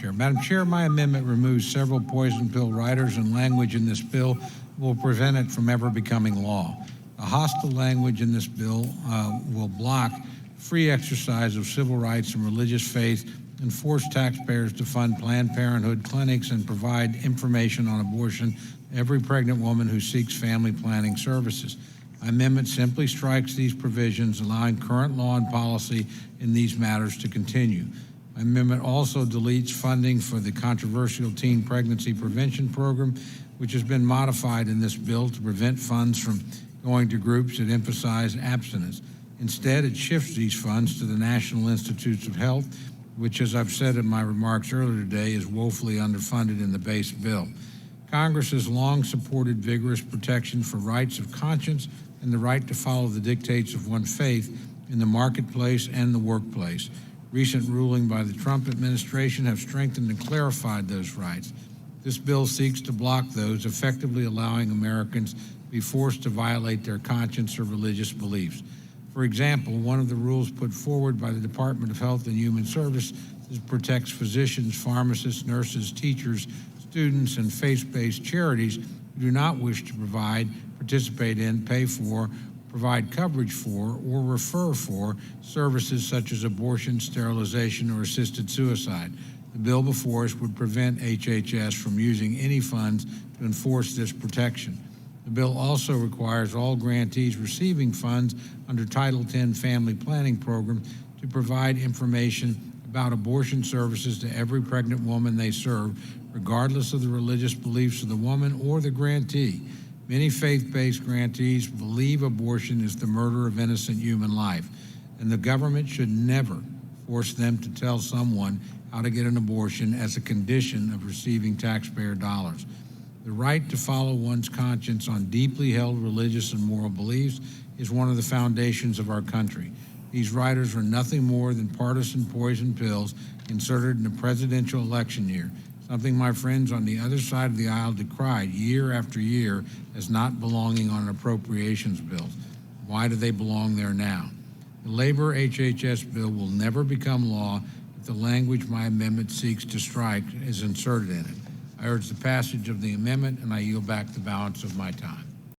Chair. Madam Chair, my amendment removes several poison pill riders and language in this bill will prevent it from ever becoming law. The hostile language in this bill will block free exercise of civil rights and religious faith and force taxpayers to fund Planned Parenthood clinics and provide information on abortion to every pregnant woman who seeks family planning services. My amendment simply strikes these provisions, allowing current law and policy in these matters to continue. My amendment also deletes funding for the controversial teen pregnancy prevention program, which has been modified in this bill to prevent funds from going to groups that emphasize abstinence. Instead, it shifts these funds to the National Institutes of Health, which, as I've said in my remarks earlier today, is woefully underfunded in the base bill. Congress has long supported vigorous protection for rights of conscience and the right to follow the dictates of one's faith in the marketplace and the workplace. Recent ruling by the Trump administration have strengthened and clarified those rights. This bill seeks to block those, effectively allowing Americans to be forced to violate their conscience or religious beliefs. For example, one of the rules put forward by the Department of Health and Human Services protects physicians, pharmacists, nurses, teachers, students, and faith-based charities who do not wish to provide, participate in, pay for, provide coverage for, or refer for services such as abortion, sterilization, or assisted suicide. The bill before us would prevent HHS from using any funds to enforce this protection. The bill also requires all grantees receiving funds under Title X Family Planning Program to provide information about abortion services to every pregnant woman they serve, regardless of the religious beliefs of the woman or the grantee. Many faith-based grantees believe abortion is the murder of innocent human life, and the government should never force them to tell someone how to get an abortion as a condition of receiving taxpayer dollars. The right to follow one's conscience on deeply held religious and moral beliefs is one of the foundations of our country. These riders are nothing more than partisan poison pills inserted in a presidential election year, something my friends on the other side of the aisle decried year after year as not belonging on appropriations bills. Why do they belong there now? The Labor HHS bill will never become law if the language my amendment seeks to strike is inserted in it. I urge the passage of the amendment, and I yield back the balance of my time.